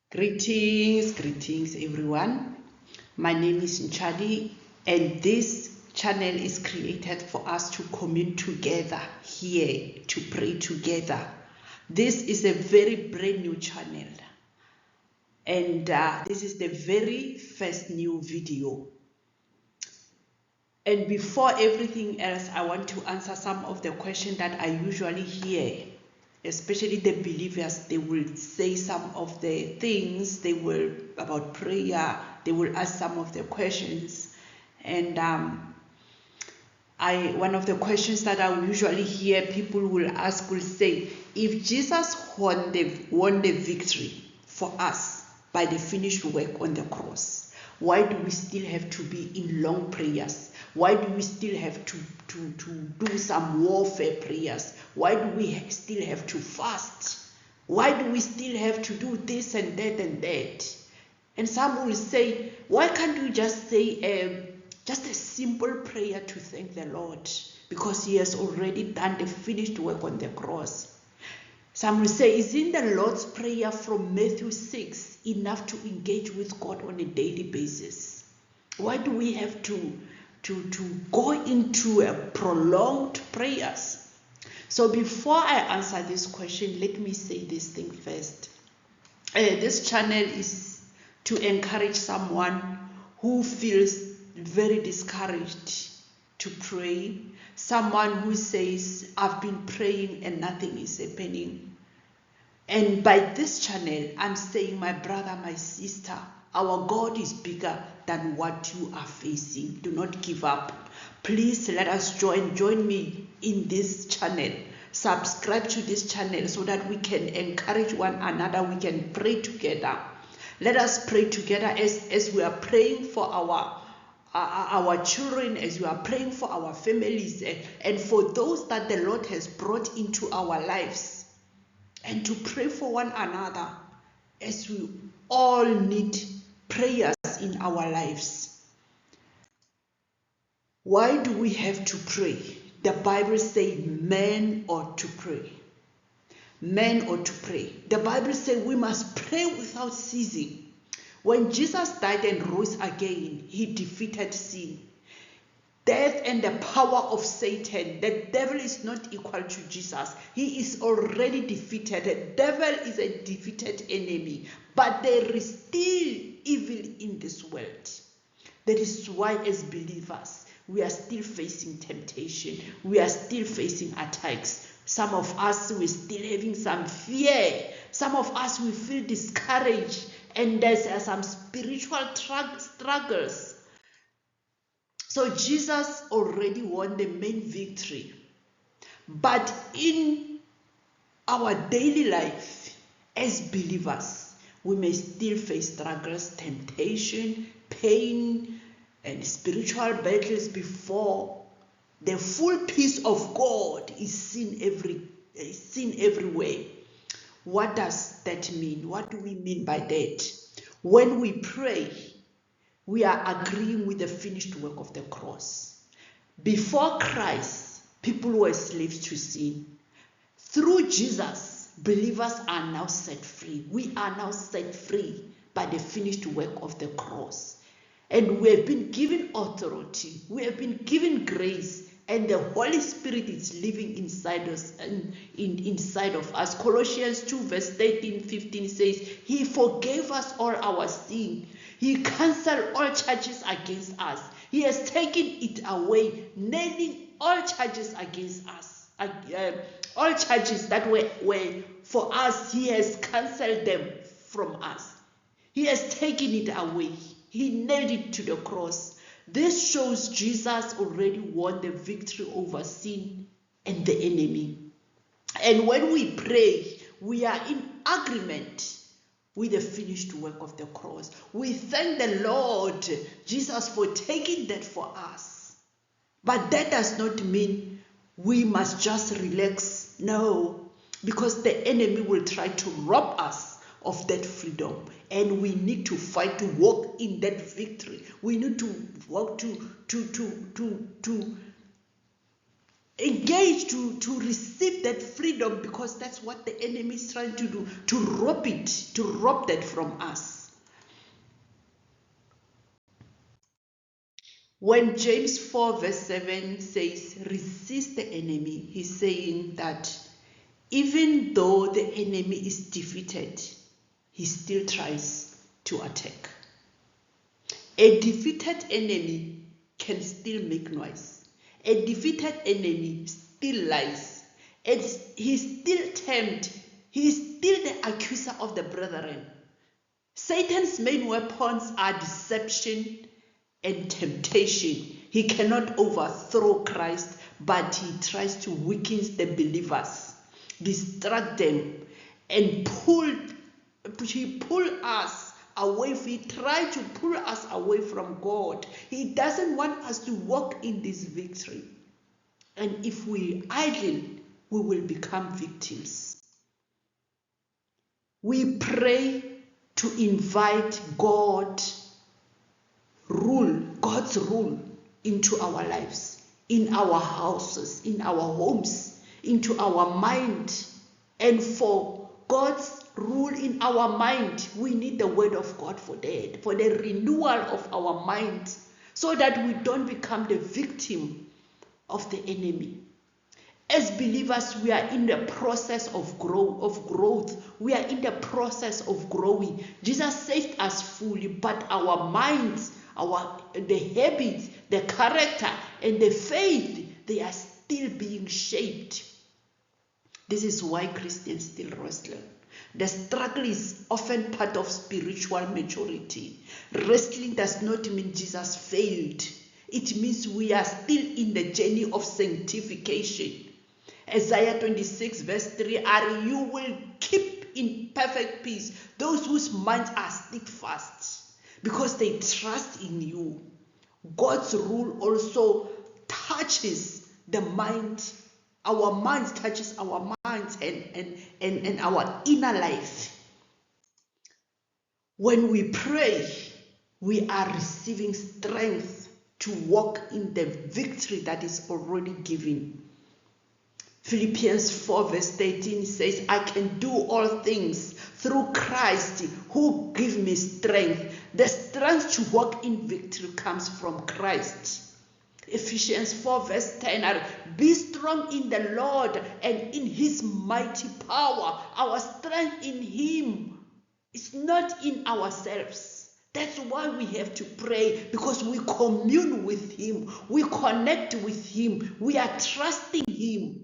Greetings everyone. My name is Nchadi and this channel is created for us to commune together here, to pray together. This is a very brand new channel and this is the very first new video. And before everything else, I want to answer some of the questions that I usually hear, especially the believers. They will say some of the things they will about prayer. They will ask some of the questions, and one of the questions that I usually hear people will ask will say, if Jesus won the victory for us by the finished work on the cross, why do we still have to be in long prayers? Why do we still have to do some warfare prayers? Why do we still have to fast? Why do we still have to do this and that and that? And some will say, why can't we just say just a simple prayer to thank the Lord because He has already done the finished work on the cross? Some will say, isn't the Lord's Prayer from Matthew 6 enough to engage with God on a daily basis? Why do we have to go into a prolonged prayers? So before I answer this question, let me say this thing first. This channel is to encourage someone who feels very discouraged to pray, someone who says, I've been praying and nothing is happening. And by this channel, I'm saying, my brother, my sister, our God is bigger than what you are facing. Do not give up. Please let us join me in this channel. Subscribe to this channel so that we can encourage one another. We can pray together. Let us pray together as we are praying for our children, as we are praying for our families, and for those that the Lord has brought into our lives, and to pray for one another as we all need prayers in our lives. Why do we have to pray? The Bible says men ought to pray. Men ought to pray. The Bible says we must pray without ceasing. When Jesus died and rose again, He defeated sin, death, and the power of Satan. The devil is not equal to Jesus. He is already defeated. The devil is a defeated enemy. But there is still evil in this world. That is why as believers, we are still facing temptation. We are still facing attacks. Some of us, we're still having some fear. Some of us, we feel discouraged. And there's some spiritual struggles. So Jesus already won the main victory. But in our daily life as believers, we may still face struggles, temptation, pain, and spiritual battles before the full peace of God is seen everywhere. What does that mean? What do we mean by that? When we pray, we are agreeing with the finished work of the cross. Before Christ, people were slaves to sin. Through Jesus, believers are now set free. We are now set free by the finished work of the cross. And we have been given authority. We have been given grace. And the Holy Spirit is living inside us and inside of us. Colossians 2 verse 13-15 says, He forgave us all our sin. He cancelled all charges against us. He has taken it away, nailing all charges against us. All charges that were for us, He has cancelled them from us. He has taken it away. He nailed it to the cross. This shows Jesus already won the victory over sin and the enemy. And when we pray, we are in agreement with the finished work of the cross. We thank the Lord Jesus for taking that for us. But that does not mean we must just relax. No, because the enemy will try to rob us of that freedom. And we need to fight to walk in that victory. We need to walk to engage to receive that freedom, because that's what the enemy is trying to do, to rob that from us. When James 4 verse 7 says, resist the enemy, he's saying that even though the enemy is defeated, he still tries to attack. A defeated enemy can still make noise. A defeated enemy still lies. He's still tempted. He's still the accuser of the brethren. Satan's main weapons are deception and temptation. He cannot overthrow Christ, but he tries to weaken the believers, distract them, and pull us away. He tries to pull us away from God. He doesn't want us to walk in this victory. And if we idle, we will become victims. We pray to invite God's rule into our lives, in our houses, in our homes, into our mind. And for God's rule in our mind, we need the word of God for that, for the renewal of our mind, so that we don't become the victim of the enemy. As believers, we are in the process of growth. We are in the process of growing. Jesus saved us fully, but our minds, the habits, the character, and the faith, they are still being shaped. This is why Christians still wrestle. The struggle is often part of spiritual maturity. Wrestling does not mean Jesus failed. It means we are still in the journey of sanctification. Isaiah 26 verse 3, you will keep in perfect peace those whose minds are steadfast, because they trust in you. God's rule also touches the mind. Our minds touches our minds and our inner life. When we pray, we are receiving strength to walk in the victory that is already given. Philippians 4 verse 13 says, I can do all things through Christ who gives me strength. The strength to walk in victory comes from Christ. Ephesians 4 verse 10, be strong in the Lord and in his mighty power. Our strength in him is not in ourselves. That's why we have to pray, because we commune with him. We connect with him. We are trusting him.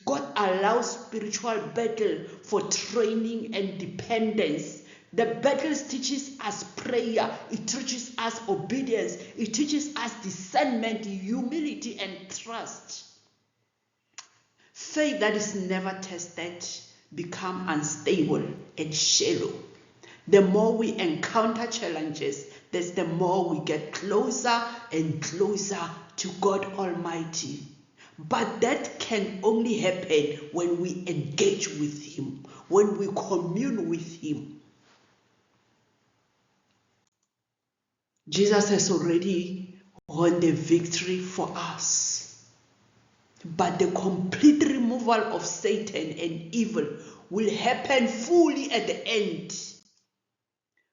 God allows spiritual battle for training and dependence. The battle teaches us prayer. It teaches us obedience. It teaches us discernment, humility, and trust. Faith that is never tested becomes unstable and shallow. The more we encounter challenges, the more we get closer and closer to God Almighty. But that can only happen when we engage with him, when we commune with him. Jesus has already won the victory for us. But the complete removal of Satan and evil will happen fully at the end.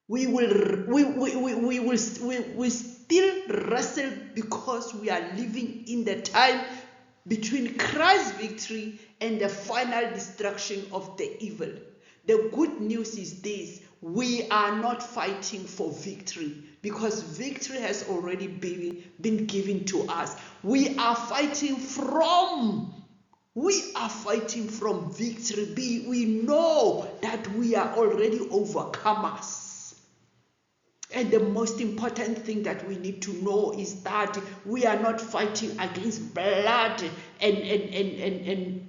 We will still wrestle, because we are living in the time between Christ's victory and the final destruction of the evil. The good news is this: we are not fighting for victory, because victory has already been given to us. We are fighting from victory. We know that we are already overcomers. And the most important thing that we need to know is that we are not fighting against blood and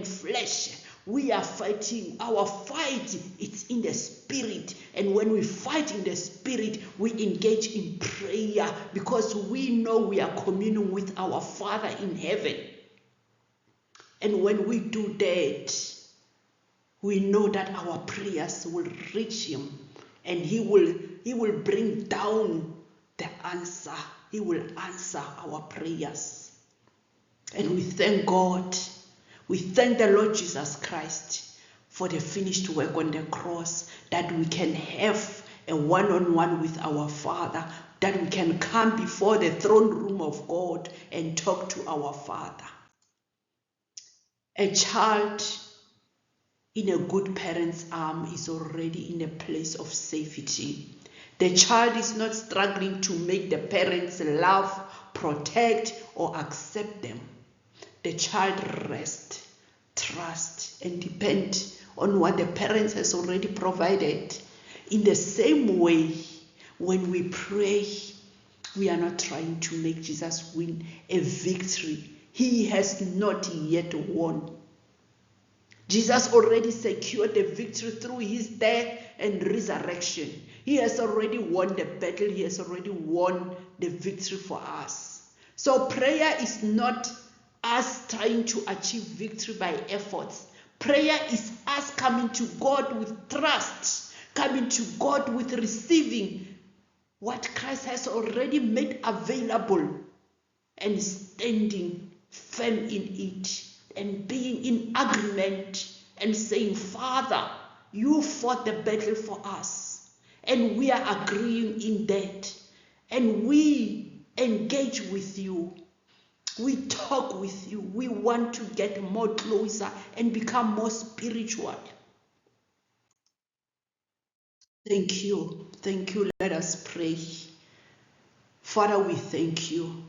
flesh. We are fighting. Our fight, it's in the spirit. And when we fight in the spirit, we engage in prayer, because we know we are communing with our Father in heaven. And when we do that, we know that our prayers will reach him. And he will bring down the answer. He will answer our prayers. And we thank God. We thank the Lord Jesus Christ for the finished work on the cross, that we can have a one-on-one with our Father, that we can come before the throne room of God and talk to our Father. A child in a good parent's arm is already in a place of safety. The child is not struggling to make the parents love, protect, or accept them. The child rests, trust, and depend on what the parents has already provided. In the same way, when we pray, we are not trying to make Jesus win a victory. He has not yet won. Jesus already secured the victory through his death and resurrection. He has already won the battle. He has already won the victory for us. So prayer is not us trying to achieve victory by efforts. Prayer is us coming to God with trust, coming to God with receiving what Christ has already made available and standing firm in it and being in agreement and saying, Father, you fought the battle for us and we are agreeing in that, and we engage with you. We talk with you. We want to get more closer and become more spiritual. Thank you. Thank you. Let us pray. Father, we thank you.